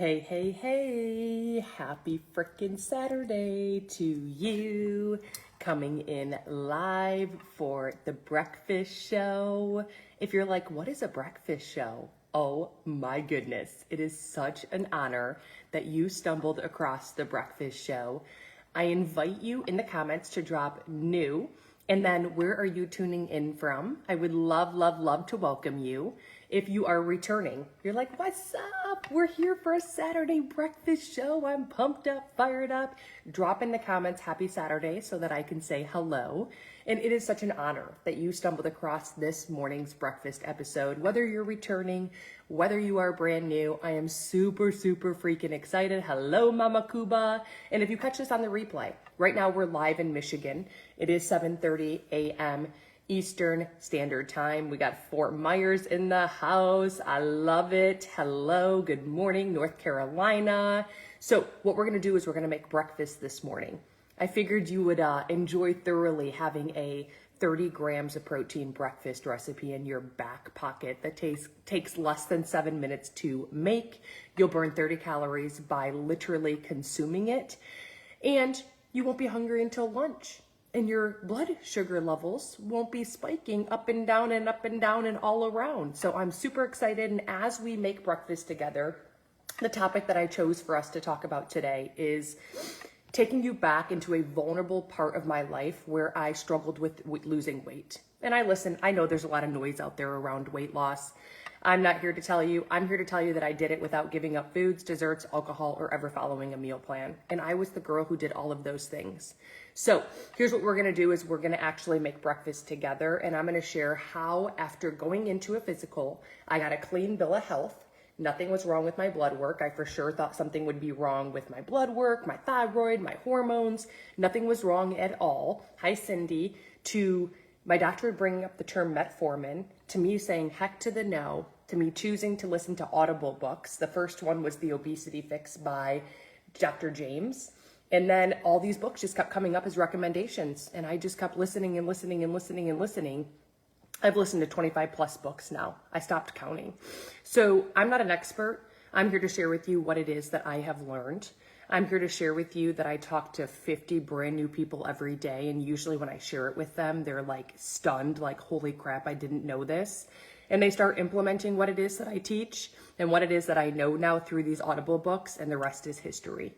Hey, hey, hey, happy frickin' Saturday to you. Coming in live for the breakfast show. If you're like, what is a breakfast show? Oh my goodness, it is such an honor that you stumbled across the breakfast show. I invite you in the comments to drop new, and then where are you tuning in from? I would love, love, love to welcome you. If you are returning, you're like, what's up? We're here for a Saturday breakfast show. I'm pumped up, fired up. Drop in the comments, happy Saturday, so that I can say hello. And it is such an honor that you stumbled across this morning's breakfast episode. Whether you're returning, whether you are brand new, I am super, super freaking excited. Hello, Mama Cuba. And if you catch this on the replay, right now we're live in Michigan. It is 7:30 a.m. Eastern Standard Time. We got Fort Myers in the house. I love it. Hello, good morning, North Carolina. So what we're gonna do is we're gonna make breakfast this morning. I figured you would enjoy thoroughly having a 30 grams of protein breakfast recipe in your back pocket that takes less than 7 minutes to make. You'll burn 30 calories by literally consuming it, and you won't be hungry until lunch. And your blood sugar levels won't be spiking up and down and up and down and all around. So I'm super excited. And as we make breakfast together, the topic that I chose for us to talk about today is taking you back into a vulnerable part of my life where I struggled with losing weight. And I know there's a lot of noise out there around weight loss. I'm not here to tell you. I'm here to tell you that I did it without giving up foods, desserts, alcohol, or ever following a meal plan. And I was the girl who did all of those things. So here's what we're gonna do is we're gonna actually make breakfast together, and I'm gonna share how after going into a physical, I got a clean bill of health. Nothing was wrong with my blood work. I for sure thought something would be wrong with my blood work, my thyroid, my hormones. Nothing was wrong at all. Hi, Cindy. To my doctor bringing up the term metformin, to me saying heck to the no, to me choosing to listen to Audible books. The first one was The Obesity Fix by Dr. James. And then all these books just kept coming up as recommendations. And I just kept listening and listening and listening and listening. I've listened to 25 plus books now. I stopped counting. So I'm not an expert. I'm here to share with you what it is that I have learned. I'm here to share with you that I talk to 50 brand new people every day. And usually when I share it with them, they're like stunned, like, holy crap, I didn't know this. And they start implementing what it is that I teach and what it is that I know now through these Audible books, and the rest is history.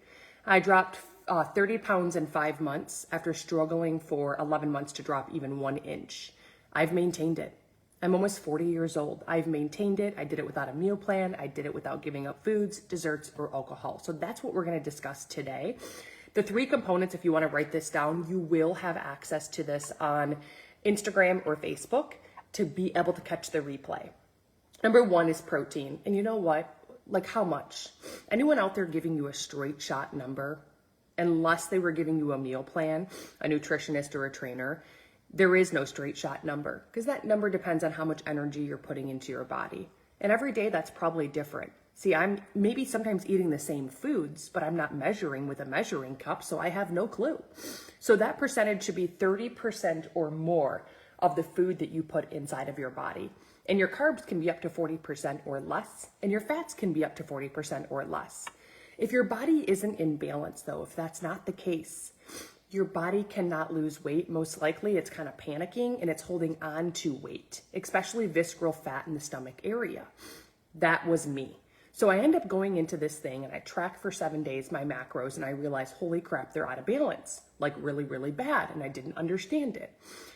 I dropped 30 pounds in 5 months after struggling for 11 months to drop even 1 inch. I've maintained it. I'm almost 40 years old. I've maintained it. I did it without a meal plan. I did it without giving up foods, desserts, or alcohol. So that's what we're going to discuss today. The 3 components, if you want to write this down, you will have access to this on Instagram or Facebook to be able to catch the replay. Number 1 is protein. And you know what? Like, how much? Anyone out there giving you a straight shot number, unless they were giving you a meal plan, a nutritionist, or a trainer, there is no straight shot number, because that number depends on how much energy you're putting into your body. And every day that's probably different. See, I'm maybe sometimes eating the same foods, but I'm not measuring with a measuring cup, so I have no clue. So that percentage should be 30% or more of the food that you put inside of your body. And your carbs can be up to 40% or less, and your fats can be up to 40% or less. If your body isn't in balance though, if that's not the case, your body cannot lose weight. Most likely it's kind of panicking and it's holding on to weight, especially visceral fat in the stomach area. That was me. So I end up going into this thing and I track for 7 days my macros, and I realized, holy crap, they're out of balance, like really, really bad. And I didn't understand it.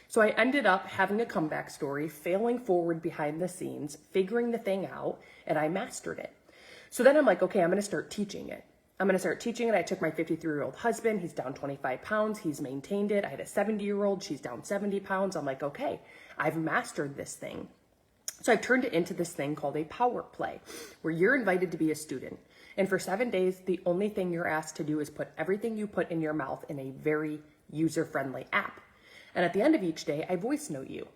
So I ended up having a comeback story, failing forward behind the scenes, figuring the thing out, and I mastered it. So then I'm like, okay, I'm going to start teaching it. I took my 53-year-old husband. He's down 25 pounds. He's maintained it. I had a 70-year-old. She's down 70 pounds. I'm like, okay, I've mastered this thing. So I've turned it into this thing called a power play, where you're invited to be a student. And for 7 days, the only thing you're asked to do is put everything you put in your mouth in a very user-friendly app. And at the end of each day, I voice note you.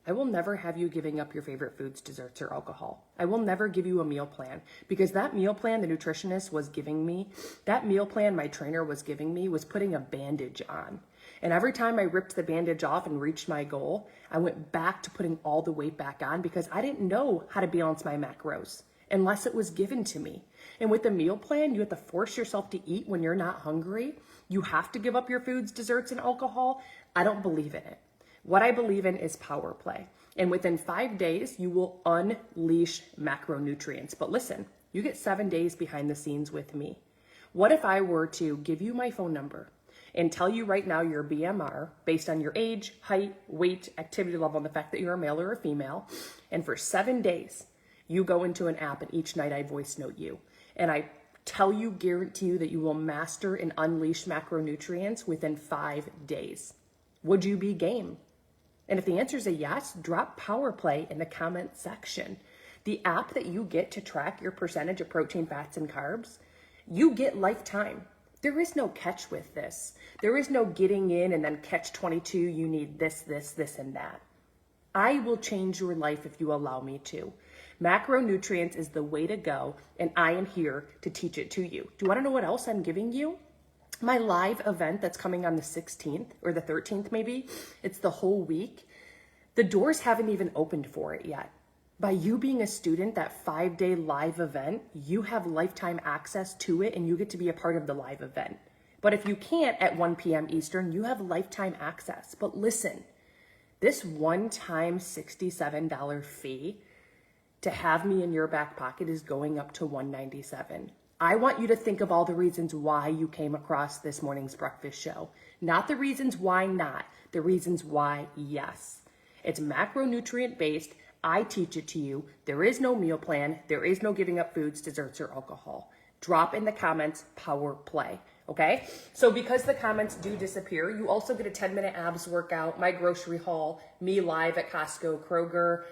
I will never have you giving up your favorite foods, desserts, or alcohol. I will never give you a meal plan, because that meal plan the nutritionist was giving me, that meal plan my trainer was giving me, was putting a bandage on. And every time I ripped the bandage off and reached my goal, I went back to putting all the weight back on, because I didn't know how to balance my macros unless it was given to me. And with the meal plan, you have to force yourself to eat when you're not hungry. You have to give up your foods, desserts, and alcohol. I don't believe in it. What I believe in is power play. And within 5 days, you will unleash macronutrients. But listen, you get 7 days behind the scenes with me. What if I were to give you my phone number and tell you right now your BMR based on your age, height, weight, activity level, and the fact that you're a male or a female, and for 7 days, you go into an app and each night I voice note you. And I guarantee you that you will master and unleash macronutrients within 5 days. Would you be game? And if the answer is a yes, drop power play in the comment section. The app that you get to track your percentage of protein, fats, and carbs, you get lifetime. There is no catch with this. There is no getting in and then catch 22, you need this, and that. I will change your life if you allow me to. Macronutrients is the way to go, and I am here to teach it to you. Do you want to know what else I'm giving you? My live event that's coming on the 16th or the 13th maybe, it's the whole week. The doors haven't even opened for it yet. By you being a student, that 5-day live event, you have lifetime access to it and you get to be a part of the live event. But if you can't at 1 p.m. Eastern, you have lifetime access. But listen, this one-time $67 fee to have me in your back pocket is going up to $197. I want you to think of all the reasons why you came across this morning's breakfast show. Not the reasons why not, the reasons why yes. It's macronutrient based. I teach it to you. There is no meal plan. There is no giving up foods, desserts, or alcohol. Drop in the comments, power play. Okay? So because the comments do disappear, you also get a 10-minute abs workout, my grocery haul, me live at Costco, Kroger,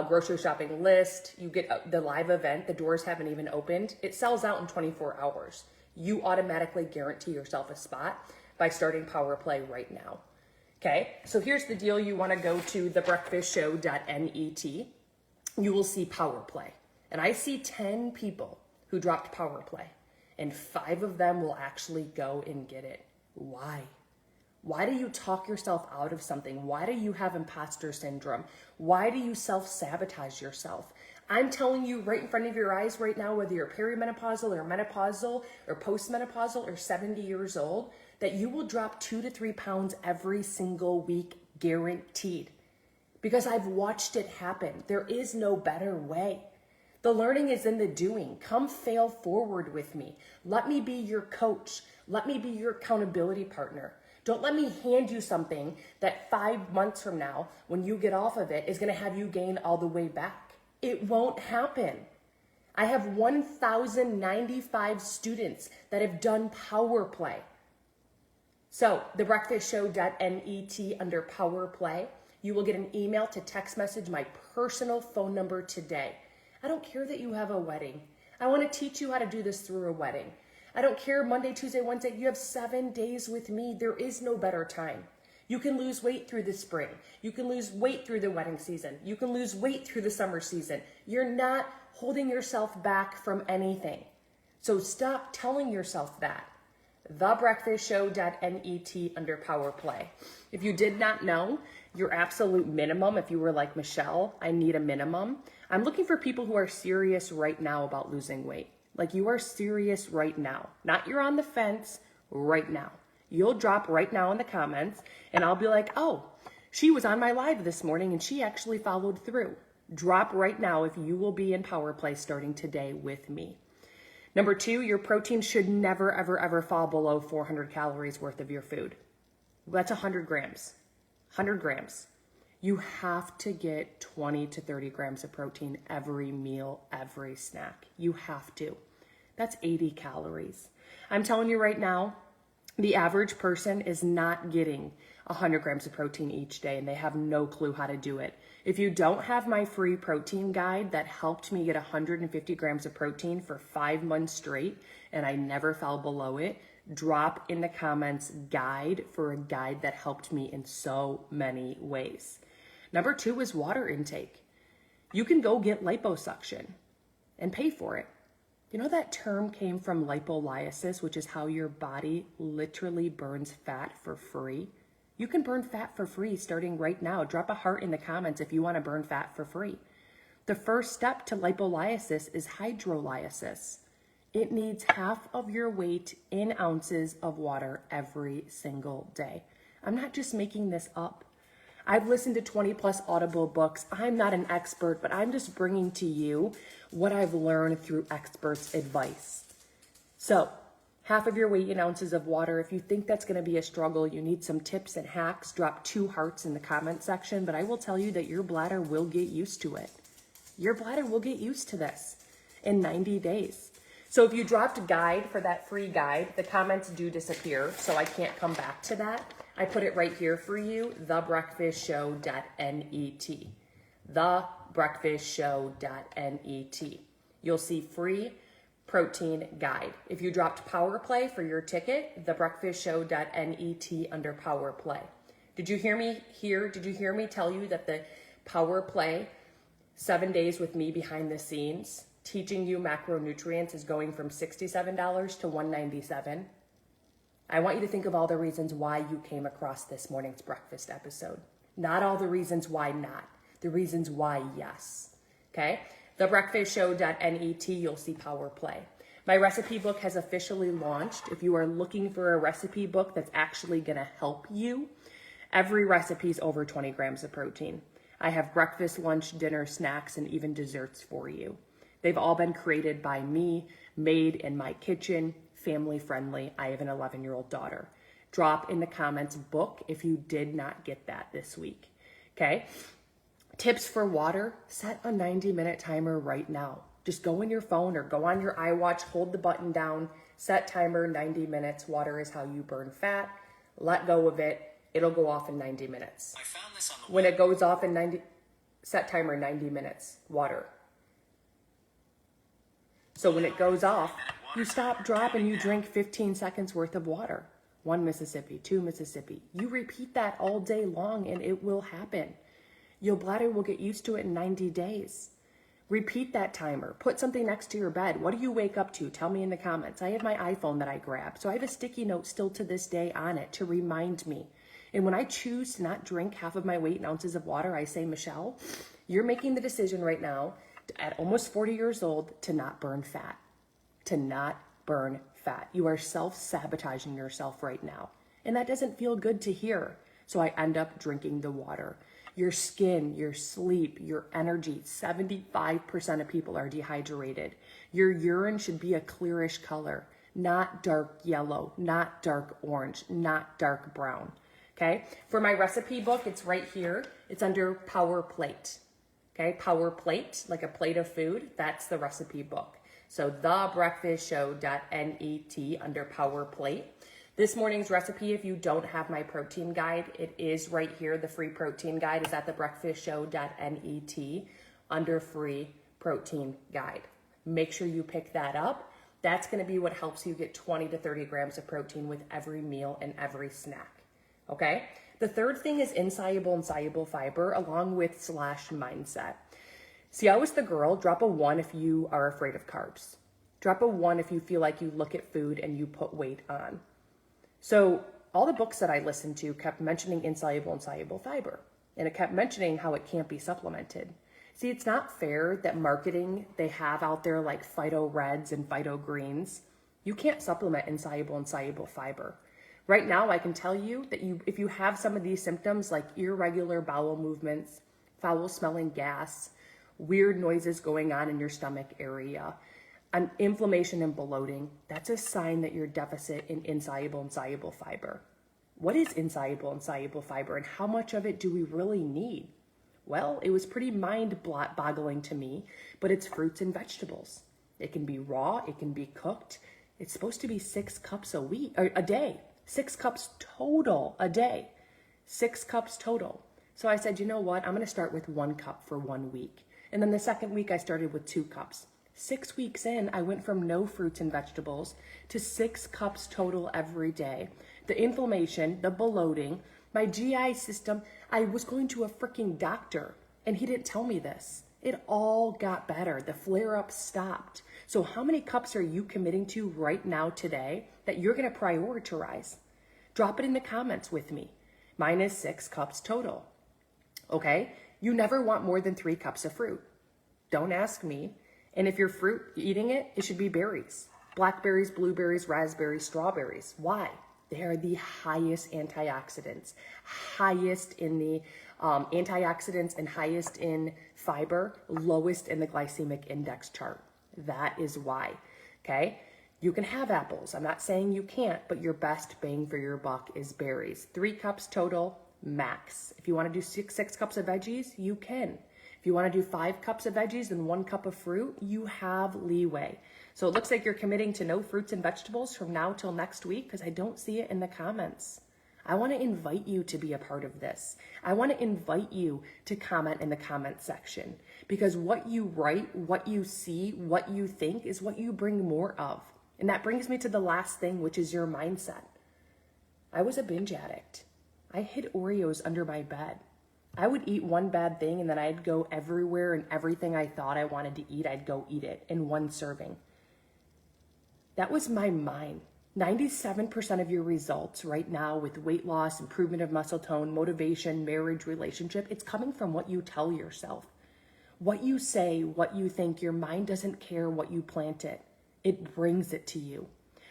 grocery shopping list. You get the live event. The doors haven't even opened. It sells out in 24 hours. You automatically guarantee yourself a spot by starting power play right now. Okay, so here's the deal. You want to go to thebreakfastshow.net. You will see power play. And I see 10 people who dropped power play, and 5 of them will actually go and get it. Why? Why do you talk yourself out of something? Why do you have imposter syndrome? Why do you self-sabotage yourself? I'm telling you right in front of your eyes right now, whether you're perimenopausal or menopausal or postmenopausal or 70 years old, that you will drop 2 to 3 pounds every single week, guaranteed. Because I've watched it happen. There is no better way. The learning is in the doing. Come fail forward with me. Let me be your coach. Let me be your accountability partner. Don't let me hand you something that 5 months from now, when you get off of it, is going to have you gain all the way back. It won't happen. I have 1,095 students that have done power play. So thebreakfastshow.net under power play, you will get an email to text message my personal phone number today. I don't care that you have a wedding. I want to teach you how to do this through a wedding. I don't care Monday, Tuesday, Wednesday. You have 7 days with me. There is no better time. You can lose weight through the spring. You can lose weight through the wedding season. You can lose weight through the summer season. You're not holding yourself back from anything. So stop telling yourself that. Thebreakfastshow.net under power play. If you did not know, your absolute minimum, if you were like Michelle, I need a minimum. I'm looking for people who are serious right now about losing weight. Like you are serious right now. Not you're on the fence, right now. You'll drop right now in the comments and I'll be like, oh, she was on my live this morning and she actually followed through. Drop right now if you will be in power play starting today with me. Number 2, your protein should never, ever, ever fall below 400 calories worth of your food. That's 100 grams. 100 grams. You have to get 20 to 30 grams of protein every meal, every snack. You have to. That's 80 calories. I'm telling you right now, the average person is not getting 100 grams of protein each day, and they have no clue how to do it. If you don't have my free protein guide that helped me get 150 grams of protein for 5 months straight, and I never fell below it, drop in the comments guide for a guide that helped me in so many ways. Number 2 is water intake. You can go get liposuction and pay for it. You know that term came from lipolysis, which is how your body literally burns fat for free. You can burn fat for free starting right now. Drop a heart in the comments if you want to burn fat for free. The first step to lipolysis is hydrolysis. It needs half of your weight in ounces of water every single day. I'm not just making this up. I've listened to 20 plus Audible books. I'm not an expert, but I'm just bringing to you what I've learned through experts' advice. So, half of your weight in ounces of water. If you think that's going to be a struggle, you need some tips and hacks, drop 2 hearts in the comment section. But I will tell you that your bladder will get used to it. Your bladder will get used to this in 90 days. So if you dropped a guide for that free guide, the comments do disappear, so I can't come back to that. I put it right here for you, thebreakfastshow.net. Thebreakfastshow.net. You'll see free protein guide. If you dropped Power Play for your ticket, thebreakfastshow.net under Power Play. Did you hear me here? Did you hear me tell you that the Power Play 7 days with me behind the scenes teaching you macronutrients is going from $67 to $197? I want you to think of all the reasons why you came across this morning's breakfast episode. Not all the reasons why not. The reasons why yes. Okay? Thebreakfastshow.net, you'll see Power Play. My recipe book has officially launched. If you are looking for a recipe book that's actually going to help you, every recipe is over 20 grams of protein. I have breakfast, lunch, dinner, snacks, and even desserts for you. They've all been created by me, made in my kitchen, family friendly. I have an 11-year-old daughter. Drop in the comments book if you did not get that this week. Okay? Tips for water, set a 90-minute timer right now. Just go in your phone or go on your iWatch, hold the button down, set timer 90 minutes. Water is how you burn fat. Let go of it. It'll go off in 90 minutes. I found this on the When it goes off in set timer 90 minutes, water. So when it goes off, you stop, drop, and you drink 15 seconds worth of water. 1 Mississippi, 2 Mississippi. You repeat that all day long and it will happen. Your bladder will get used to it in 90 days. Repeat that timer. Put something next to your bed. What do you wake up to? Tell me in the comments. I have my iPhone that I grab. So I have a sticky note still to this day on it to remind me. And when I choose to not drink half of my weight in ounces of water, I say, Michelle, you're making the decision right now at almost 40 years old to not burn fat. To not burn fat. You are self-sabotaging yourself right now. And that doesn't feel good to hear. So I end up drinking the water. Your skin, your sleep, your energy, 75% of people are dehydrated. Your urine should be a clearish color, not dark yellow, not dark orange, not dark brown. Okay? For my recipe book, it's right here. It's under Power Plate. Okay? Power Plate, like a plate of food. That's the recipe book. So thebreakfastshow.net under Power Plate. This morning's recipe, if you don't have my protein guide, it is right here. The free protein guide is at thebreakfastshow.net under free protein guide. Make sure you pick that up. That's going to be what helps you get 20 to 30 grams of protein with every meal and every snack. Okay? The third thing is insoluble and soluble fiber along with / mindset. See, I was the girl. Drop a 1 if you are afraid of carbs. Drop a 1 if you feel like you look at food and you put weight on. So all the books that I listened to kept mentioning insoluble and soluble fiber. And it kept mentioning how it can't be supplemented. See, it's not fair that marketing they have out there like Phyto Reds and Phyto Greens, you can't supplement insoluble and soluble fiber. Right now, I can tell you that if you have some of these symptoms like irregular bowel movements, foul smelling gas, weird noises going on in your stomach area, an inflammation and bloating, that's a sign that you're deficit in insoluble and soluble fiber. What is insoluble and soluble fiber and how much of it do we really need? Well, it was pretty mind-boggling to me, but it's fruits and vegetables. It can be raw, it can be cooked. It's supposed to be 6 cups a day. 6 cups total a day. 6 cups total. So I said, you know what? I'm going to start with 1 cup for 1 week. And then the second week I started with 2 cups. 6 weeks in, I went from no fruits and vegetables to 6 cups total every day. The inflammation, the bloating, my GI system, I was going to a freaking doctor and he didn't tell me this. It all got better. The flare-ups stopped. So how many cups are you committing to right now today that you're going to prioritize? Drop it in the comments with me. Mine is 6 cups total. Okay? You never want more than 3 cups of fruit. Don't ask me. And if you're fruit eating it, it should be berries. Blackberries, blueberries, raspberries, strawberries. Why? They are the highest antioxidants, highest in the antioxidants and highest in fiber, lowest in the glycemic index chart. That is why, okay? You can have apples. I'm not saying you can't, but your best bang for your buck is berries. 3 cups total, max. If you want to do six cups of veggies, you can. If you want to do 5 cups of veggies and 1 cup of fruit, you have leeway. So it looks like you're committing to no fruits and vegetables from now till next week because I don't see it in the comments. I want to invite you to be a part of this. I want to invite you to comment in the comment section because what you write, what you see, what you think is what you bring more of. And that brings me to the last thing, which is your mindset. I was a binge addict. I hid Oreos under my bed. I would eat one bad thing and then I'd go everywhere and everything I thought I wanted to eat, I'd go eat it in one serving. That was my mind. 97% of your results right now with weight loss, improvement of muscle tone, motivation, marriage, relationship, it's coming from what you tell yourself. What you say, what you think, your mind doesn't care what you plant it. It brings it to you.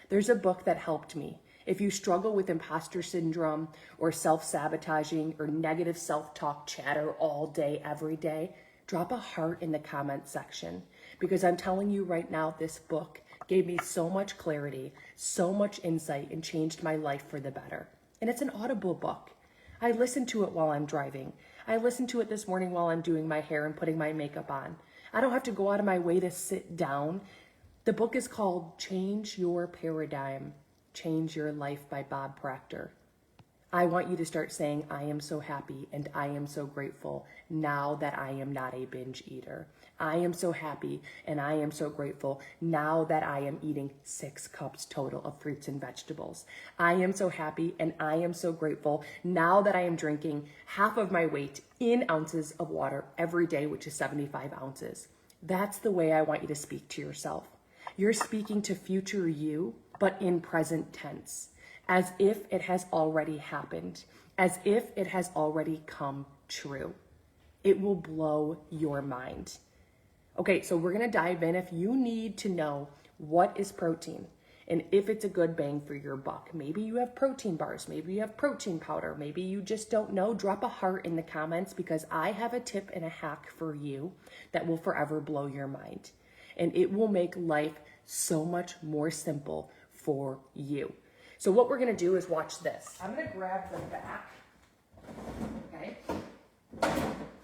There's a book that helped me. If you struggle with imposter syndrome or self-sabotaging or negative self-talk chatter all day, every day, drop a heart in the comment section because I'm telling you right now, this book gave me so much clarity, so much insight, and changed my life for the better. And it's an Audible book. I listen to it while I'm driving. I listened to it this morning while I'm doing my hair and putting my makeup on. I don't have to go out of my way to sit down. The book is called Change Your Paradigm, Change Your Life by Bob Proctor. I want you to start saying, I am so happy and I am so grateful now that I am not a binge eater. I am so happy and I am so grateful now that I am eating 6 cups total of fruits and vegetables. I am so happy and I am so grateful now that I am drinking half of my weight in ounces of water every day, which is 75 ounces. That's the way I want you to speak to yourself. You're speaking to future you, but in present tense, as if it has already happened, as if it has already come true. It will blow your mind. Okay, so we're gonna dive in. If you need to know what is protein and if it's a good bang for your buck, maybe you have protein bars, maybe you have protein powder, maybe you just don't know, drop a heart in the comments because I have a tip and a hack for you that will forever blow your mind. And it will make life so much more simple for you. So what we're gonna do is watch this. I'm gonna grab the back, okay?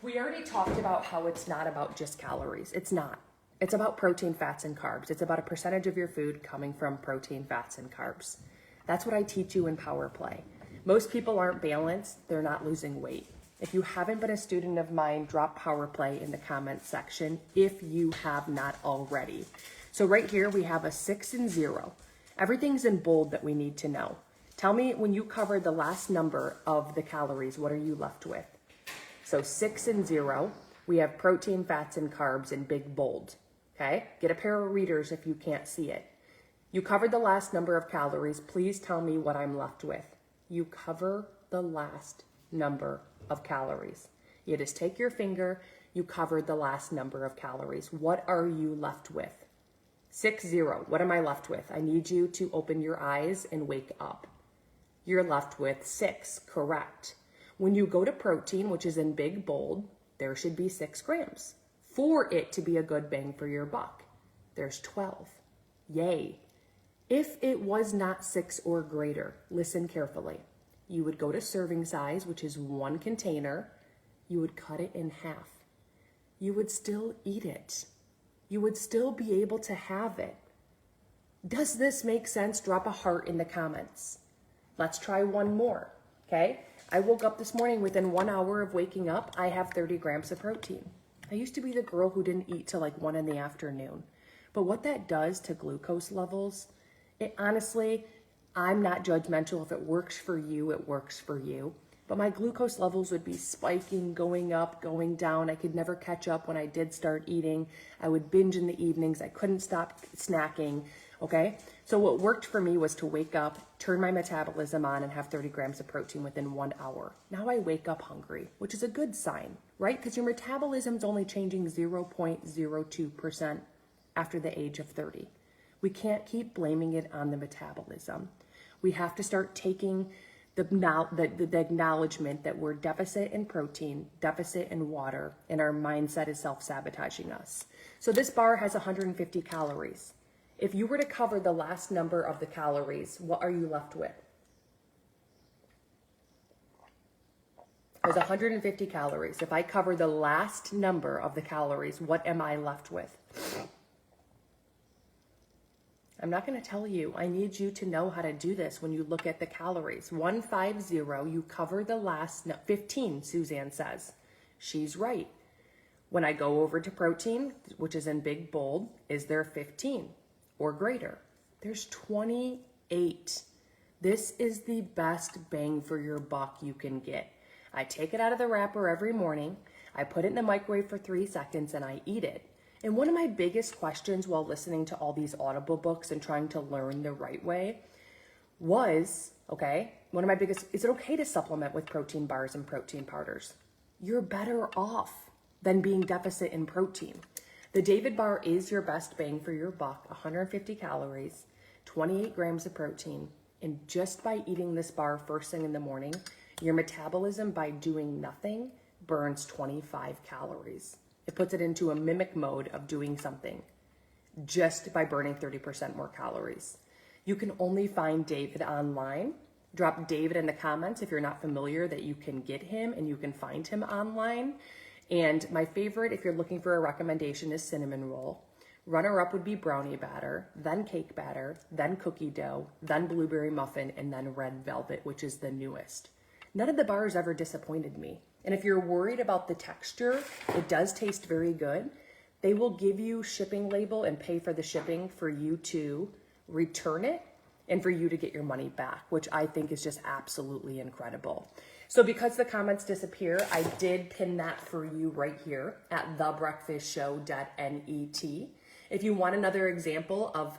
We already talked about how it's not about just calories. It's not. It's about protein, fats, and carbs. It's about a percentage of your food coming from protein, fats, and carbs. That's what I teach you in Power Play. Most people aren't balanced. They're not losing weight. If you haven't been a student of mine, drop Power Play in the comments section if you have not already. So right here, we have a 6 and 0. Everything's in bold that we need to know. Tell me when you cover the last number of the calories, what are you left with? So 6 and 0, we have protein, fats, and carbs in big bold, okay? Get a pair of readers if you can't see it. You covered the last number of calories. Please tell me what I'm left with. You cover the last number of calories. You just take your finger, you covered the last number of calories. What are you left with? 6, 0, what am I left with? I need you to open your eyes and wake up. You're left with 6, correct. When you go to protein, which is in big bold, there should be 6 grams for it to be a good bang for your buck. There's 12. Yay. If it was not 6 or greater, listen carefully. You would go to serving size, which is 1 container. You would cut it in half. You would still eat it. You would still be able to have it. Does this make sense? Drop a heart in the comments. Let's try one more, okay? I woke up this morning, within 1 hour of waking up, I have 30 grams of protein. I used to be the girl who didn't eat till like 1 in the afternoon. But what that does to glucose levels, it honestly, I'm not judgmental. If it works for you, it works for you. But my glucose levels would be spiking, going up, going down. I could never catch up when I did start eating. I would binge in the evenings. I couldn't stop snacking, okay? So what worked for me was to wake up, turn my metabolism on, and have 30 grams of protein within 1 hour. Now I wake up hungry, which is a good sign, right? Because your metabolism's only changing 0.02% after the age of 30. We can't keep blaming it on the metabolism. We have to start taking the acknowledgement that we're deficit in protein, deficit in water, and our mindset is self-sabotaging us. So this bar has 150 calories. If you were to cover the last number of the calories, what are you left with? There's 150 calories. If I cover the last number of the calories, what am I left with? I'm not going to tell you. I need you to know how to do this when you look at the calories. 150, you cover the last 15, Suzanne says. She's right. When I go over to protein, which is in big bold, is there 15 or greater? There's 28. This is the best bang for your buck you can get. I take it out of the wrapper every morning. I put it in the microwave for 3 seconds and I eat it. And one of my biggest questions while listening to all these Audible books and trying to learn the right way was, is it okay to supplement with protein bars and protein powders? You're better off than being deficit in protein. The David bar is your best bang for your buck, 150 calories, 28 grams of protein. And just by eating this bar first thing in the morning, your metabolism by doing nothing burns 25 calories. It puts it into a mimic mode of doing something just by burning 30% more calories. You can only find David online. Drop David in the comments if you're not familiar that you can get him and you can find him online. And my favorite, if you're looking for a recommendation, is cinnamon roll. Runner-up would be brownie batter, then cake batter, then cookie dough, then blueberry muffin, and then red velvet, which is the newest. None of the bars ever disappointed me. And if you're worried about the texture, it does taste very good. They will give you shipping label and pay for the shipping for you to return it and for you to get your money back, which I think is just absolutely incredible. So because the comments disappear, I did pin that for you right here at thebreakfastshow.net. If you want another example of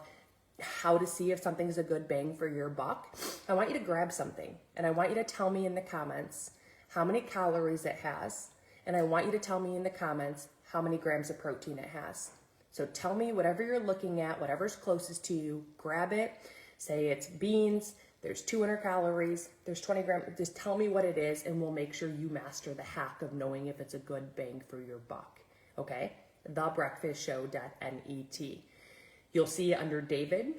how to see if something's a good bang for your buck, I want you to grab something and I want you to tell me in the comments how many calories it has, and I want you to tell me in the comments how many grams of protein it has. So tell me whatever you're looking at, whatever's closest to you, grab it, say it's beans, there's 200 calories, there's 20 grams, just tell me what it is and we'll make sure you master the hack of knowing if it's a good bang for your buck, okay? thebreakfastshow.net. You'll see it under David.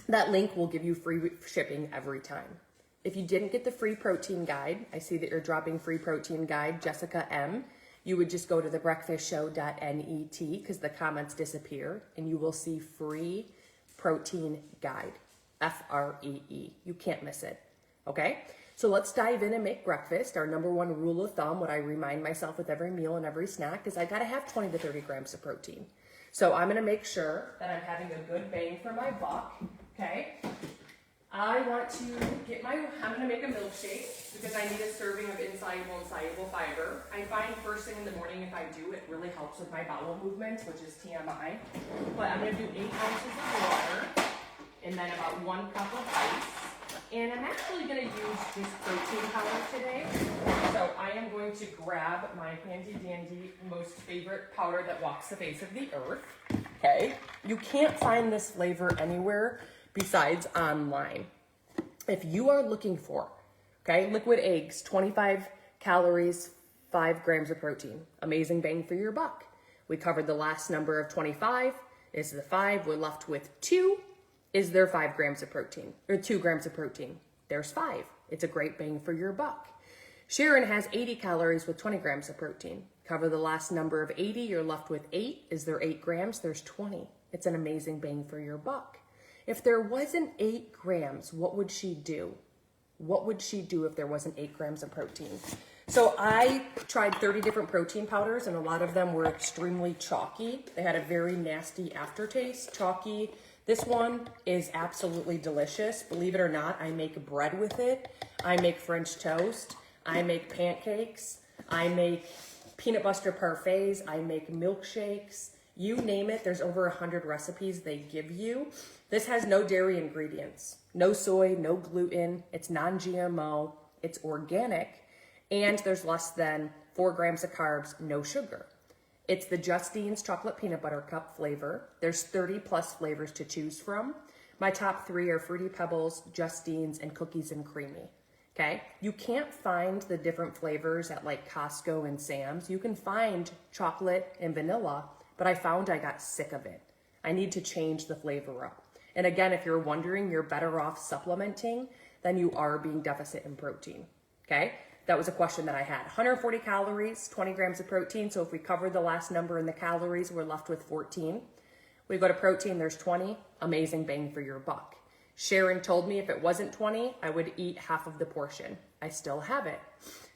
That link will give you free shipping every time. If you didn't get the free protein guide, I see that you're dropping free protein guide, Jessica M. You would just go to thebreakfastshow.net because the comments disappear and you will see free protein guide, FREE. You can't miss it, okay? So let's dive in and make breakfast. Our number one rule of thumb, what I remind myself with every meal and every snack, is I gotta have 20 to 30 grams of protein. So I'm gonna make sure that I'm having a good bang for my buck, okay? I'm gonna make a milkshake because I need a serving of insoluble and soluble fiber. I find first thing in the morning if I do, it really helps with my bowel movements, which is TMI. But I'm gonna do 8 ounces of water and then about 1 cup of ice. And I'm actually gonna use just protein powder today. So I am going to grab my handy dandy most favorite powder that walks the face of the earth, okay? You can't find this flavor anywhere besides online. If you are looking for, okay, liquid eggs, 25 calories, 5 grams of protein, amazing bang for your buck. We covered the last number of 25, is the 5, we're left with 2. Is there 5 grams of protein, or 2 grams of protein? There's 5. It's a great bang for your buck. Sharon has 80 calories with 20 grams of protein. Cover the last number of 80, you're left with 8. Is there 8 grams? There's 20. It's an amazing bang for your buck. If there wasn't 8 grams, what would she do? What would she do if there wasn't 8 grams of protein? So I tried 30 different protein powders and a lot of them were extremely chalky. They had a very nasty aftertaste, chalky. This one is absolutely delicious. Believe it or not, I make bread with it. I make French toast. I make pancakes. I make peanut butter parfaits. I make milkshakes. You name it, there's over 100 recipes they give you. This has no dairy ingredients, no soy, no gluten. It's non-GMO, it's organic, and there's less than 4 grams of carbs, no sugar. It's the Justine's chocolate peanut butter cup flavor. There's 30 plus flavors to choose from. My top 3 are Fruity Pebbles, Justine's, and Cookies and Creamy. Okay, you can't find the different flavors at like Costco and Sam's. You can find chocolate and vanilla, but I found I got sick of it. I need to change the flavor up. And again, if you're wondering, you're better off supplementing than you are being deficit in protein. Okay, that was a question that I had. 140 calories, 20 grams of protein. So if we cover the last number in the calories, we're left with 14. We go to protein, there's 20, amazing bang for your buck. Sharon told me if it wasn't 20, I would eat half of the portion. I still have it.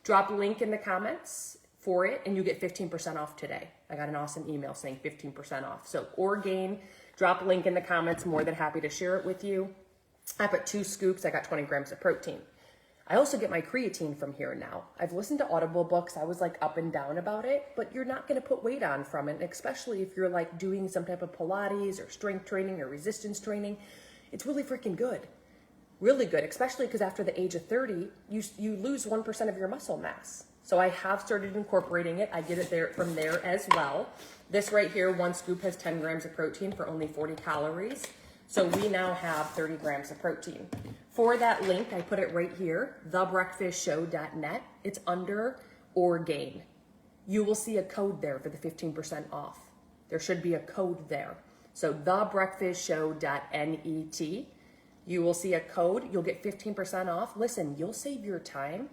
Drop a link in the comments for it and you get 15% off today. I got an awesome email saying 15% off. So Orgain, drop a link in the comments. More than happy to share it with you. I put 2 scoops. I got 20 grams of protein. I also get my creatine from here now. I've listened to Audible books. I was like up and down about it, but you're not going to put weight on from it. And especially if you're like doing some type of Pilates or strength training or resistance training, it's really freaking good. Really good, especially because after the age of 30, you lose 1% of your muscle mass. So I have started incorporating it. I get it there from there as well. This right here, 1 scoop has 10 grams of protein for only 40 calories. So we now have 30 grams of protein. For that link, I put it right here, thebreakfastshow.net. It's under Orgain. You will see a code there for the 15% off. There should be a code there. So thebreakfastshow.net. You will see a code. You'll get 15% off. Listen, you'll save your time,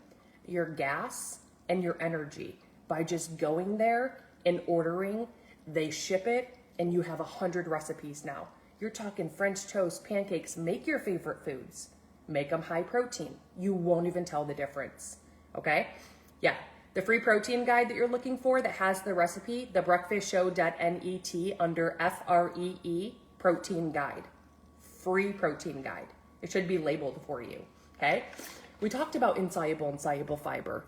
your gas, and your energy by just going there and ordering. They ship it, and you have 100 recipes now. You're talking French toast, pancakes. Make your favorite foods. Make them high protein. You won't even tell the difference. Okay? Yeah. The free protein guide that you're looking for that has the recipe, thebreakfastshow.net under FREE protein guide. Free protein guide. It should be labeled for you. Okay? We talked about insoluble and soluble fiber.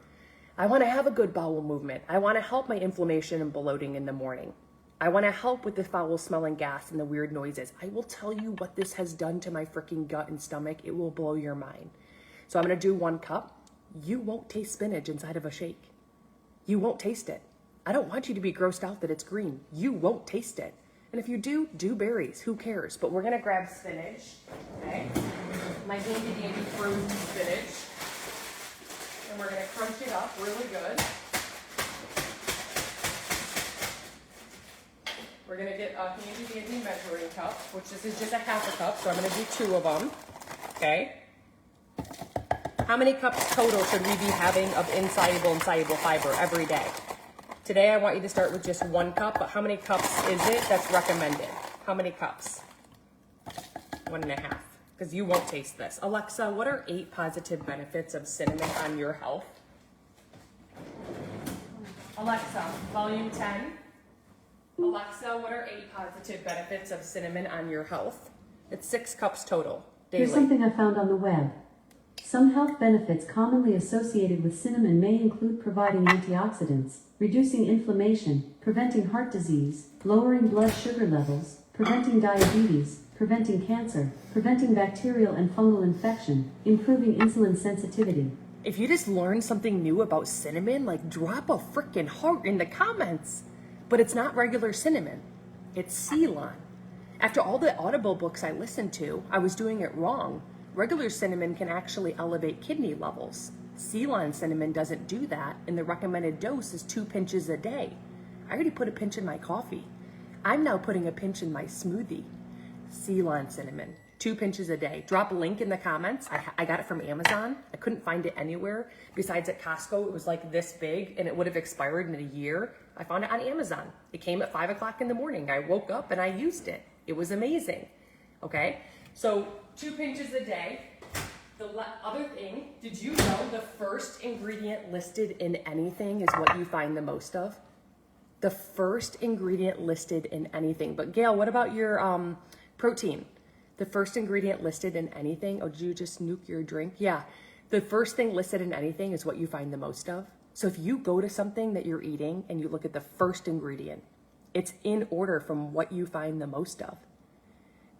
I want to have a good bowel movement. I want to help my inflammation and bloating in the morning. I want to help with the foul smelling gas and the weird noises. I will tell you what this has done to my freaking gut and stomach. It will blow your mind. So I'm going to do 1 cup. You won't taste spinach inside of a shake. You won't taste it. I don't want you to be grossed out that it's green. You won't taste it. And if you do berries. Who cares? But we're going to grab spinach. Okay? My handy dandy frozen spinach. And we're going to crunch it up really good. We're going to get a handy dandy measuring cup, which this is just a half a cup, so I'm going to do 2 of them. Okay? How many cups total should we be having of insoluble and soluble fiber every day? Today I want you to start with just 1 cup, but how many cups is it that's recommended? How many cups? 1.5, because you won't taste this. Alexa, what are 8 positive benefits of cinnamon on your health? Alexa, volume 10. Alexa, what are 8 positive benefits of cinnamon on your health? It's 6 cups total daily. Here's something I found on the web. Some health benefits commonly associated with cinnamon may include providing antioxidants, reducing inflammation, preventing heart disease, lowering blood sugar levels, preventing diabetes, preventing cancer, preventing bacterial and fungal infection, improving insulin sensitivity. If you just learned something new about cinnamon, like drop a freaking heart in the comments. But it's not regular cinnamon. It's Ceylon. After all the Audible books I listened to, I was doing it wrong. Regular cinnamon can actually elevate kidney levels. Ceylon cinnamon doesn't do that, and the recommended dose is 2 pinches a day. I already put a pinch in my coffee. I'm now putting a pinch in my smoothie. Ceylon cinnamon, 2 pinches a day. Drop a link in the comments. I got it from Amazon. I couldn't find it anywhere. Besides at Costco, it was like this big, and it would have expired in a year. I found it on Amazon. It came at 5 o'clock in the morning. I woke up and I used it. It was amazing. Okay? So 2 pinches a day. The other thing, did you know the first ingredient listed in anything is what you find the most of? The first ingredient listed in anything. But Gail, what about your protein? The first ingredient listed in anything? Oh, did you just nuke your drink? Yeah. The first thing listed in anything is what you find the most of. So if you go to something that you're eating and you look at the first ingredient, it's in order from what you find the most of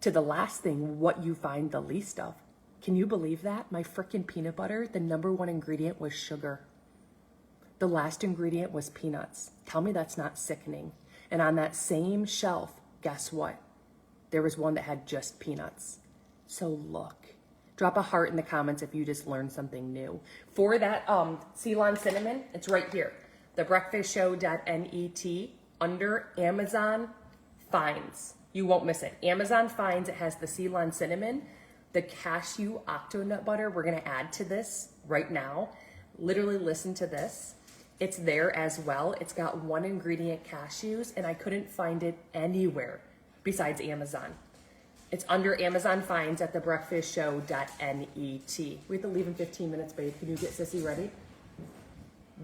to the last thing, what you find the least of. Can you believe that? My frickin' peanut butter, the #1 ingredient was sugar. The last ingredient was peanuts. Tell me that's not sickening. And on that same shelf, guess what? There was one that had just peanuts. So look. Drop a heart in the comments if you just learned something new. For that Ceylon cinnamon, it's right here. Thebreakfastshow.net under Amazon Finds. You won't miss it. Amazon Finds, it has the Ceylon cinnamon, the cashew octonut butter. We're gonna add to this right now. Literally listen to this. It's there as well. It's got 1 ingredient cashews, and I couldn't find it anywhere besides Amazon. It's under Amazon Finds at thebreakfastshow.net. We have to leave in 15 minutes, babe. Can you get Sissy ready?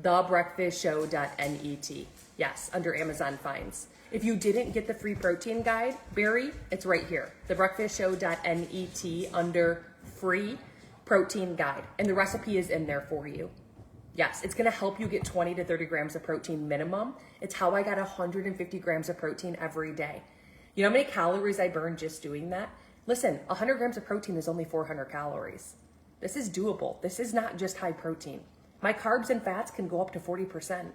Thebreakfastshow.net. Yes, under Amazon Finds. If you didn't get the free protein guide, Barry, it's right here. Thebreakfastshow.net under free protein guide. And the recipe is in there for you. Yes, it's gonna help you get 20 to 30 grams of protein minimum. It's how I got 150 grams of protein every day. You know how many calories I burn just doing that? Listen, 100 grams of protein is only 400 calories. This is doable. This is not just high protein. My carbs and fats can go up to 40%.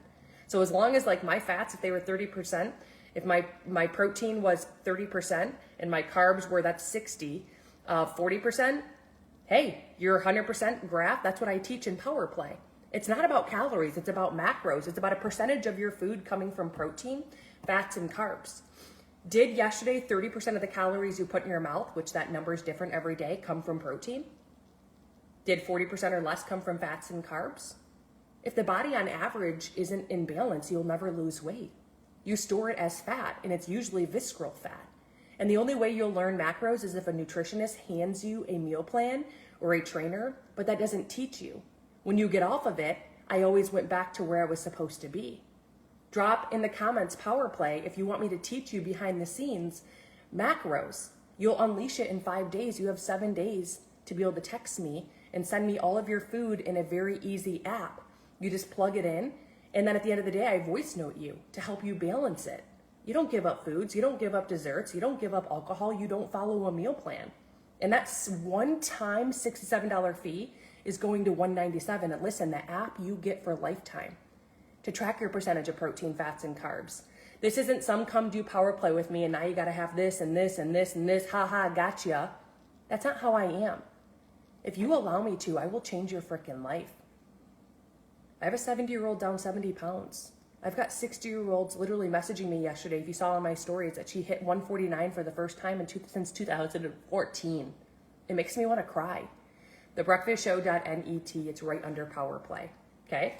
So as long as like my fats, if they were 30%, if my protein was 30% and my carbs were, that's 60, 40%, hey, you're 100% graph. That's what I teach in Power Play. It's not about calories. It's about macros. It's about a percentage of your food coming from protein, fats, and carbs. Did yesterday 30% of the calories you put in your mouth, which that number is different every day, come from protein? Did 40% or less come from fats and carbs? If the body on average isn't in balance, you'll never lose weight. You store it as fat, and it's usually visceral fat. And the only way you'll learn macros is if a nutritionist hands you a meal plan or a trainer, but that doesn't teach you. When you get off of it, I always went back to where I was supposed to be. Drop in the comments Power Play if you want me to teach you behind the scenes macros. You'll unleash it in 5 days. You have 7 days to be able to text me and send me all of your food in a very easy app. You just plug it in, and then at the end of the day, I voice note you to help you balance it. You don't give up foods. You don't give up desserts. You don't give up alcohol. You don't follow a meal plan. And that's one-time $67 fee is going to $197. And listen, the app you get for lifetime to track your percentage of protein, fats, and carbs. This isn't some come do Power Play with me and now you gotta have this and this and this and this, haha, gotcha. That's not how I am. If you allow me to, I will change your freaking life. I have a 70-year-old down 70 pounds. I've got 60-year-olds literally messaging me yesterday, if you saw on my stories, that she hit 149 for the first time since 2014. It makes me wanna cry. Thebreakfastshow.net, it's right under Power Play, okay?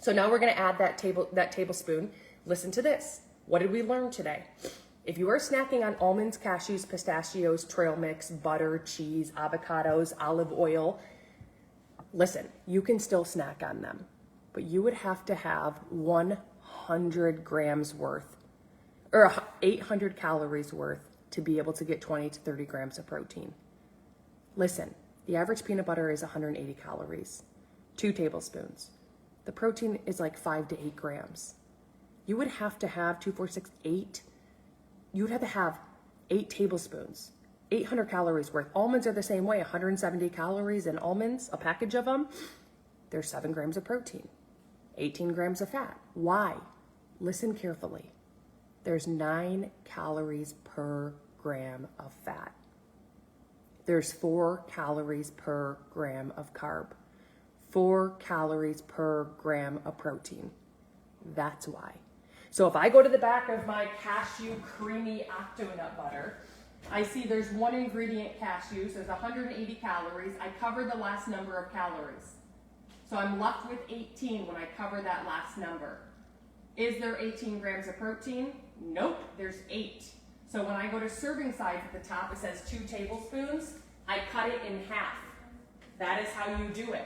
So now we're gonna add that tablespoon. Listen to this. What did we learn today? If you are snacking on almonds, cashews, pistachios, trail mix, butter, cheese, avocados, olive oil, listen, you can still snack on them, but you would have to have 100 grams worth, or 800 calories worth to be able to get 20 to 30 grams of protein. Listen, the average peanut butter is 180 calories, 2 tablespoons. The protein is like 5 to 8 grams. You would have to have 2, 4, 6, 8. You would have to have 8 tablespoons, 800 calories worth. Almonds are the same way, 170 calories in almonds, a package of them. There's 7 grams of protein, 18 grams of fat. Why? Listen carefully. There's 9 calories per gram of fat. There's 4 calories per gram of carb. 4 calories per gram of protein. That's why. So if I go to the back of my cashew creamy octonut butter, I see there's 1 ingredient cashew, so there's 180 calories. I covered the last number of calories. So I'm left with 18 when I cover that last number. Is there 18 grams of protein? Nope, there's 8. So when I go to serving size at the top, it says 2 tablespoons. I cut it in half. That is how you do it.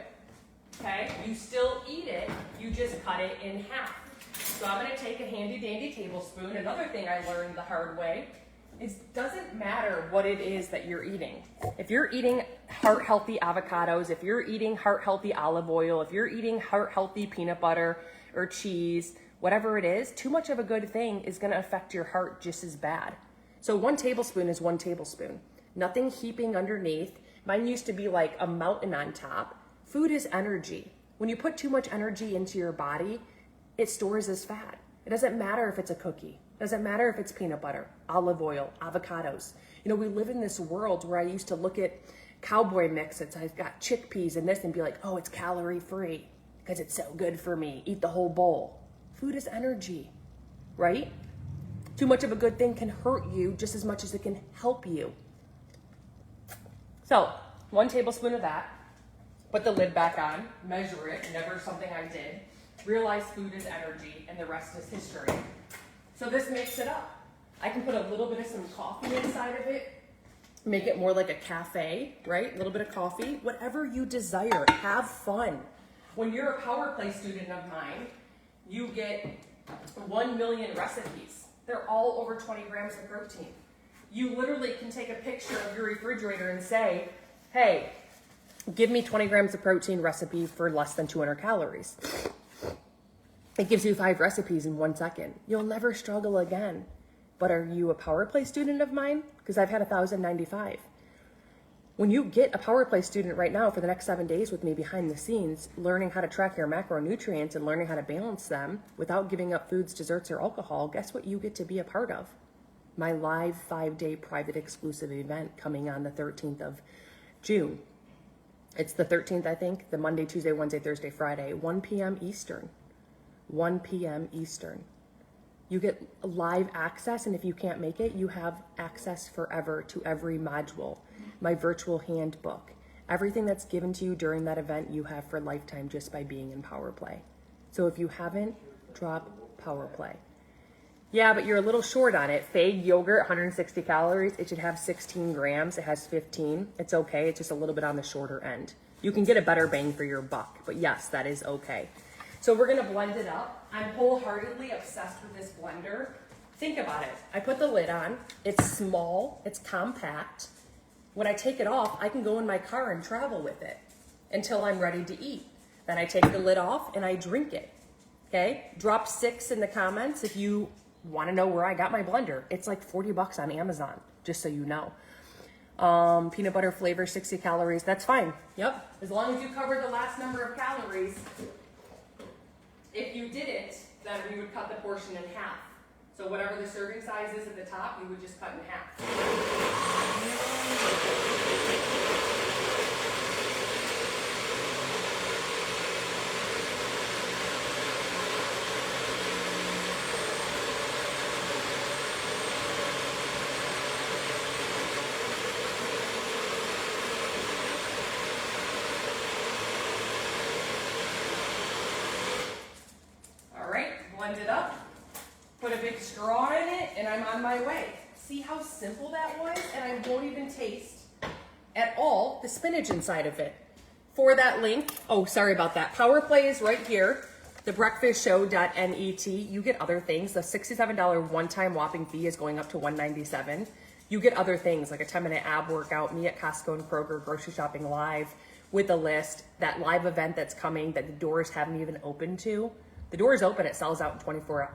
Okay, you still eat it, you just cut it in half. So I'm gonna take a handy dandy tablespoon. Another thing I learned the hard way is doesn't matter what it is that you're eating. If you're eating heart healthy avocados, if you're eating heart healthy olive oil, if you're eating heart healthy peanut butter or cheese, whatever it is, too much of a good thing is gonna affect your heart just as bad. So 1 tablespoon is 1 tablespoon. Nothing heaping underneath. Mine used to be like a mountain on top. Food is energy. When you put too much energy into your body, it stores as fat. It doesn't matter if it's a cookie. It Doesn't matter if it's peanut butter, olive oil, avocados. You know, we live in this world where I used to look at cowboy mixes. I've got chickpeas and this and be like, oh, it's calorie free because it's so good for me. Eat the whole bowl. Food is energy, right? Too much of a good thing can hurt you just as much as it can help you. So 1 tablespoon of that, put the lid back on, measure it, never something I did. Realize food is energy and the rest is history. So this makes it up. I can put a little bit of some coffee inside of it, make it more like a cafe, right? A little bit of coffee, whatever you desire, have fun. When you're a Power Play student of mine, you get 1 million recipes. They're all over 20 grams of protein. You literally can take a picture of your refrigerator and say, hey, give me 20 grams of protein recipe for less than 200 calories. It gives you 5 recipes in 1 second. You'll never struggle again. But are you a Power Play student of mine? Because I've had 1,095. When you get a Power Play student right now for the next 7 days with me behind the scenes, learning how to track your macronutrients and learning how to balance them without giving up foods, desserts, or alcohol, guess what you get to be a part of? My live 5-day private exclusive event coming on the 13th of June. It's the 13th, I think, the Monday, Tuesday, Wednesday, Thursday, Friday, 1 p.m. Eastern. 1 p.m. Eastern. You get live access, and if you can't make it, you have access forever to every module, my virtual handbook. Everything that's given to you during that event, you have for lifetime just by being in Power Play. So if you haven't, drop Power Play. Yeah, but you're a little short on it. Fade yogurt, 160 calories. It should have 16 grams. It has 15. It's okay. It's just a little bit on the shorter end. You can get a better bang for your buck, but yes, that is okay. So we're gonna blend it up. I'm wholeheartedly obsessed with this blender. Think about it. I put the lid on. It's small, it's compact. When I take it off, I can go in my car and travel with it until I'm ready to eat. Then I take the lid off and I drink it, okay? Drop 6 in the comments if you wanna know where I got my blender. It's like 40 bucks on Amazon, just so you know. Peanut butter flavor, 60 calories, that's fine. Yep, as long as you cover the last number of calories. If you didn't, then we would cut the portion in half. So whatever the serving size is at the top, you would just cut in half. Blend it up, put a big straw in it, and I'm on my way. See how simple that was? And I won't even taste at all the spinach inside of it. For that link, oh, sorry about that. Power Play is right here, thebreakfastshow.net. You get other things. The $67 one-time whopping fee is going up to $197. You get other things like a 10-minute ab workout, me at Costco and Kroger, grocery shopping live with a list, that live event that's coming that the doors haven't even opened to. The doors open, it sells out in 24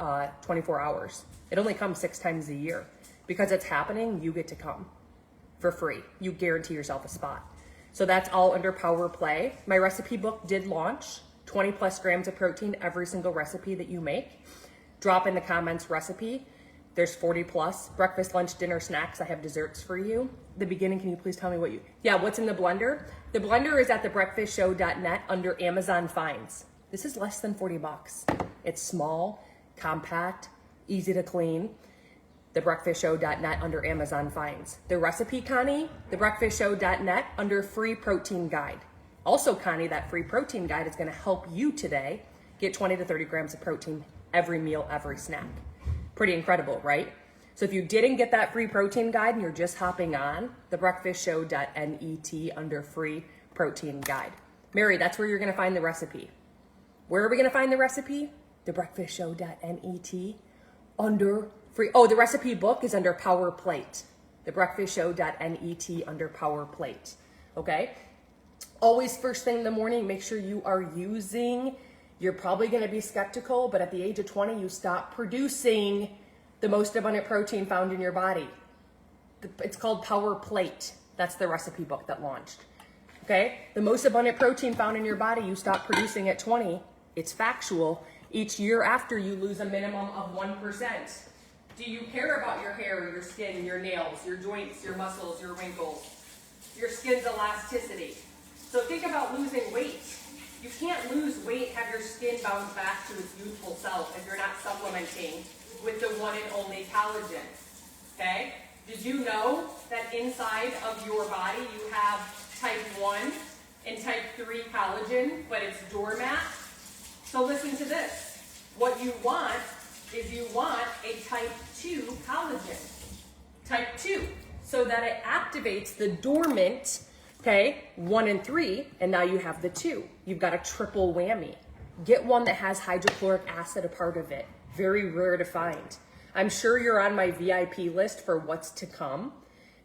hours. It only comes 6 times a year. Because it's happening, you get to come for free. You guarantee yourself a spot. So that's all under Power Play. My recipe book did launch. 20 plus grams of protein every single recipe that you make. Drop in the comments recipe. There's 40 plus. Breakfast, lunch, dinner, snacks. I have desserts for you. The beginning, can you please tell me what what's in the blender? The blender is at thebreakfastshow.net under Amazon Finds. This is less than 40 bucks. It's small, compact, easy to clean. Thebreakfastshow.net under Amazon Finds. The recipe, Connie, thebreakfastshow.net under free protein guide. Also, Connie, that free protein guide is gonna help you today get 20 to 30 grams of protein every meal, every snack. Pretty incredible, right? So if you didn't get that free protein guide and you're just hopping on, thebreakfastshow.net under free protein guide. Mary, that's where you're gonna find the recipe. Where are we going to find the recipe? Thebreakfastshow.net under free. Oh, the recipe book is under Power Plate. Thebreakfastshow.net under Power Plate. Okay? Always first thing in the morning, make sure you are using. You're probably going to be skeptical, but at the age of 20, you stop producing the most abundant protein found in your body. It's called Power Plate. That's the recipe book that launched. Okay? The most abundant protein found in your body, you stop producing at 20. It's factual. Each year after, you lose a minimum of 1%. Do you care about your hair, your skin, your nails, your joints, your muscles, your wrinkles, your skin's elasticity? So think about losing weight. You can't lose weight, have your skin bounce back to its youthful self if you're not supplementing with the one and only collagen, okay? Did you know that inside of your body you have type 1 and type 3 collagen, but it's doormat? So listen to this. What you want is you want a type 2 collagen. Type 2, so that it activates the dormant, okay, 1 and 3, and now you have the 2. You've got a triple whammy. Get one that has hydrochloric acid a part of it. Very rare to find. I'm sure you're on my VIP list for what's to come,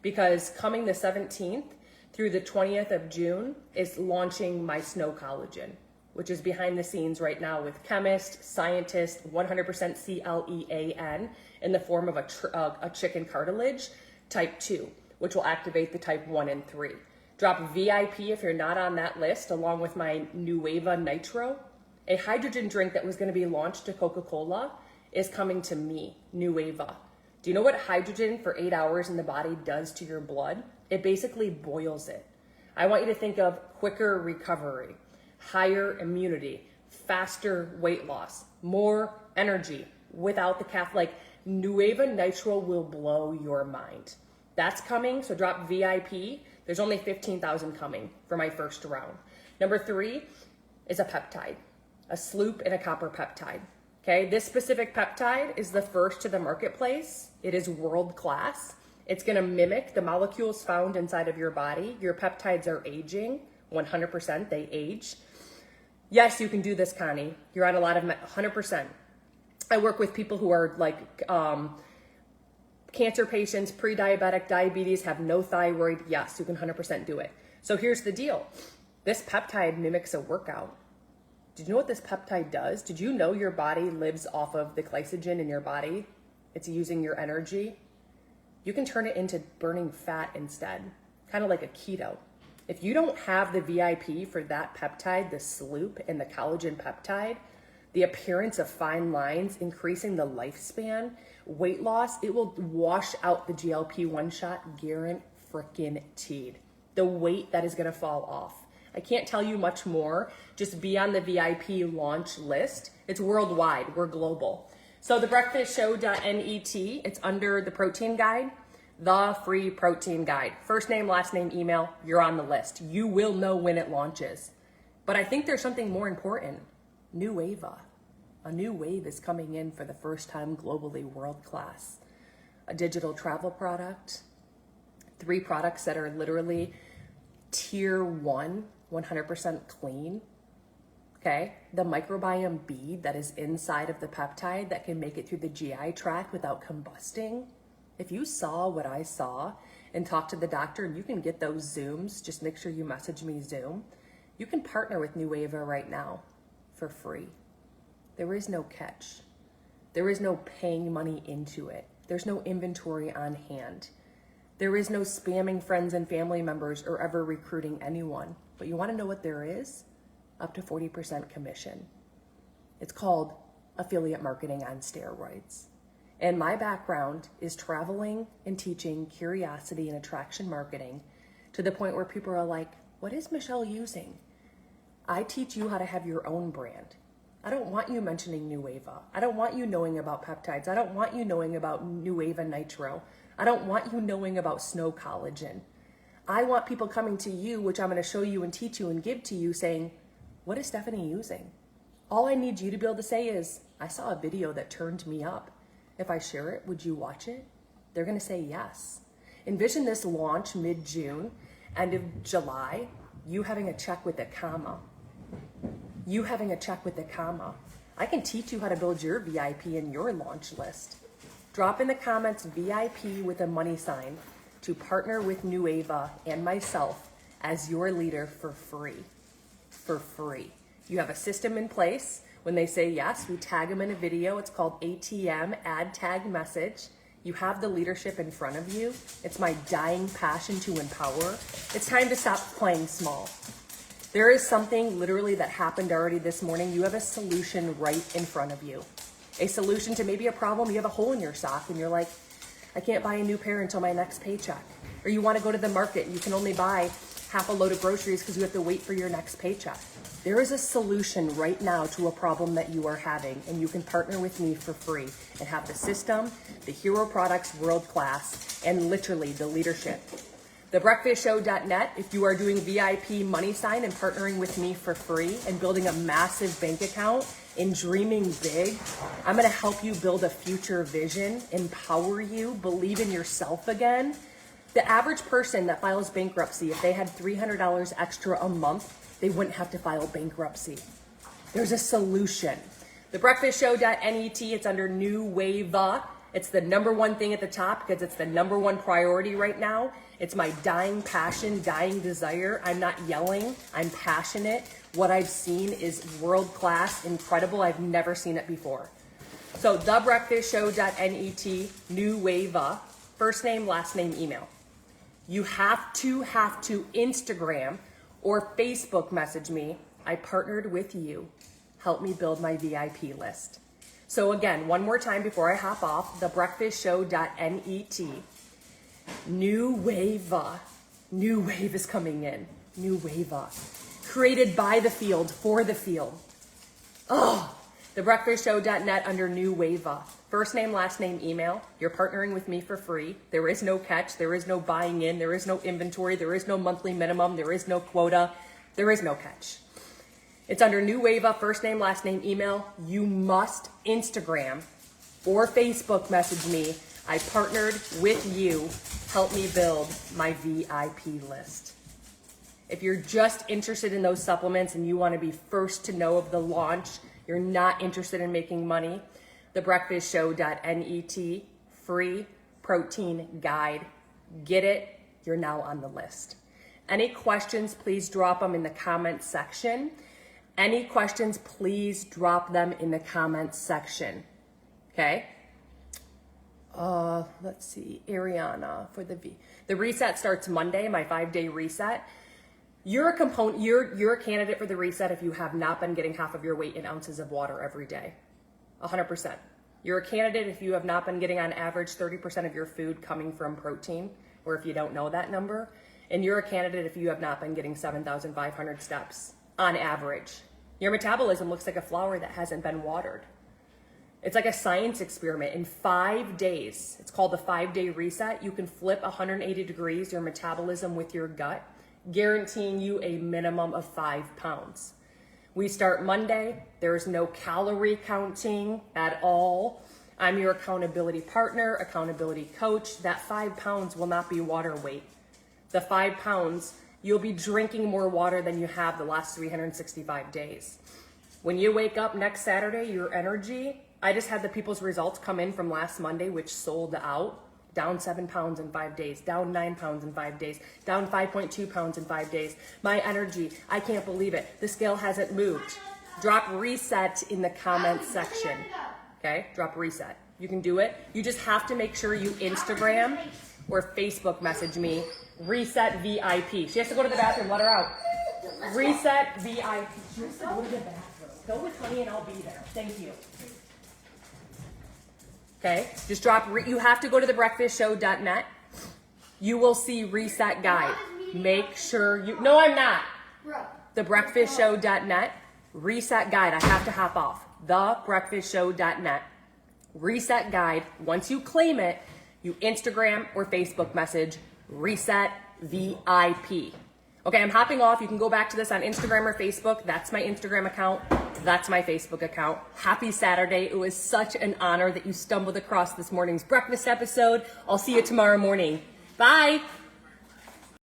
because coming the 17th through the 20th of June is launching my Snow Collagen, which is behind the scenes right now with chemist, scientist, 100% CLEAN in the form of a chicken cartilage, type 2, which will activate the type 1 and 3. Drop VIP if you're not on that list, along with my Nueva Nitro. A hydrogen drink that was going to be launched to Coca-Cola is coming to me, Nueva. Do you know what hydrogen for 8 hours in the body does to your blood? It basically boils it. I want you to think of quicker recovery, higher immunity, faster weight loss, more energy without the caffeine. Like Nueva Nitro will blow your mind. That's coming, so drop VIP. There's only 15,000 coming for my first round. Number 3 is a peptide, a sloop and a copper peptide. Okay, this specific peptide is the first to the marketplace. It is world-class. It's gonna mimic the molecules found inside of your body. Your peptides are aging, 100%, they age. Yes, you can do this, Connie. You're on a lot of, 100%. I work with people who are like cancer patients, pre-diabetic, diabetes, have no thyroid. Yes, you can 100% do it. So here's the deal. This peptide mimics a workout. Did you know what this peptide does? Did you know your body lives off of the glycogen in your body? It's using your energy. You can turn it into burning fat instead, kind of like a keto. If you don't have the VIP for that peptide, the sloop and the collagen peptide, the appearance of fine lines, increasing the lifespan, weight loss, it will wash out the GLP-1 shot, guaranteed. The weight that is gonna fall off. I can't tell you much more. Just be on the VIP launch list. It's worldwide, we're global. So the breakfastshow.net, it's under the protein guide, the free protein guide. First name, last name, email, you're on the list. You will know when it launches. But I think there's something more important. Nueva. A new wave is coming in for the first time globally, world class. A digital travel product, 3 products that are literally tier 1, 100% clean. Okay, the microbiome bead that is inside of the peptide that can make it through the GI tract without combusting. If you saw what I saw and talk to the doctor, and you can get those Zooms, just make sure you message me Zoom. You can partner with Nueva right now for free. There is no catch. There is no paying money into it. There's no inventory on hand. There is no spamming friends and family members or ever recruiting anyone. But you want to know what there is? Up to 40% commission. It's called affiliate marketing on steroids. And my background is traveling and teaching curiosity and attraction marketing to the point where people are like, what is Michelle using? I teach you how to have your own brand. I don't want you mentioning Nueva. I don't want you knowing about peptides. I don't want you knowing about Nueva Nitro. I don't want you knowing about Snow Collagen. I want people coming to you, which I'm going to show you and teach you and give to you, saying, what is Stephanie using? All I need you to be able to say is, I saw a video that turned me up. If I share it, would you watch it? They're going to say yes. Envision this launch mid-June, end of July, you having a check with a comma. You having a check with a comma. I can teach you how to build your VIP in your launch list. Drop in the comments VIP with a money sign to partner with Nueva and myself as your leader for free. For free. You have a system in place. When they say yes, we tag them in a video. It's called ATM, add tag message. You have the leadership in front of you. It's my dying passion to empower. It's time to stop playing small. There is something literally that happened already this morning. You have a solution right in front of you. A solution to maybe a problem, you have a hole in your sock and you're like, I can't buy a new pair until my next paycheck. Or you want to go to the market and you can only buy half a load of groceries because you have to wait for your next paycheck. There is a solution right now to a problem that you are having, and you can partner with me for free and have the system, the hero products world class, and literally the leadership. TheBreakfastShow.net, if you are doing VIP money sign and partnering with me for free and building a massive bank account and dreaming big, I'm gonna help you build a future vision, empower you, believe in yourself again. The average person that files bankruptcy, if they had $300 extra a month, they wouldn't have to file bankruptcy. There's a solution. TheBreakfastShow.net, it's under New Wave. It's the number one thing at the top because it's the number one priority right now. It's my dying passion, dying desire. I'm not yelling, I'm passionate. What I've seen is world class, incredible. I've never seen it before. So TheBreakfastShow.net, New Wave, first name, last name, email. You have to Instagram or Facebook message me. I partnered with you. Help me build my VIP list. So again, one more time before I hop off, TheBreakfastShow.net. New Wave. New Wave is coming in. New Wave. Created by the field, for the field. Oh, TheBreakfastShow.net under New Wave. First name, last name, email. You're partnering with me for free. There is no catch. There is no buying in. There is no inventory. There is no monthly minimum. There is no quota. There is no catch. It's under New Wave, first name, last name, email. You must Instagram or Facebook message me. I partnered with you. Help me build my VIP list. If you're just interested in those supplements and you want to be first to know of the launch, you're not interested in making money, TheBreakfastShow.net, free protein guide. Get it? You're now on the list. Any questions, please drop them in the comments section. Any questions, please drop them in the comments section. Okay? Let's see, Ariana for the V. The reset starts Monday, my 5-day reset. You're a component, you're a candidate for the reset if you have not been getting half of your weight in ounces of water every day. 100%. You're a candidate if you have not been getting on average 30% of your food coming from protein, or if you don't know that number. And you're a candidate if you have not been getting 7,500 steps on average. Your metabolism looks like a flower that hasn't been watered. It's like a science experiment. In 5 days, it's called the 5-day reset. You can flip 180 degrees your metabolism with your gut, guaranteeing you a minimum of 5 pounds. We start Monday. There's no calorie counting at all. I'm your accountability partner, accountability coach. That 5 pounds will not be water weight. The 5 pounds, you'll be drinking more water than you have the last 365 days. When you wake up next Saturday, your energy, I just had the people's results come in from last Monday, which sold out. Down 7 pounds in 5 days, down 9 pounds in 5 days, down 5.2 pounds in 5 days. My energy, I can't believe it. The scale hasn't moved. Drop reset in the comments section. Okay, drop reset. You can do it. You just have to make sure you Instagram or Facebook message me. Reset VIP. She has to go to the bathroom. Let her out. Reset VIP. She has to go to the bathroom. Go with honey and I'll be there. Thank you. Okay, just drop, you have to go to TheBreakfastShow.net. You will see reset guide. Make sure you, no I'm not. TheBreakfastShow.net, reset guide, I have to hop off. TheBreakfastShow.net, reset guide. Once you claim it, you Instagram or Facebook message, reset VIP. Okay, I'm hopping off. You can go back to this on Instagram or Facebook. That's my Instagram account. That's my Facebook account. Happy Saturday. It was such an honor that you stumbled across this morning's breakfast episode. I'll see you tomorrow morning. Bye.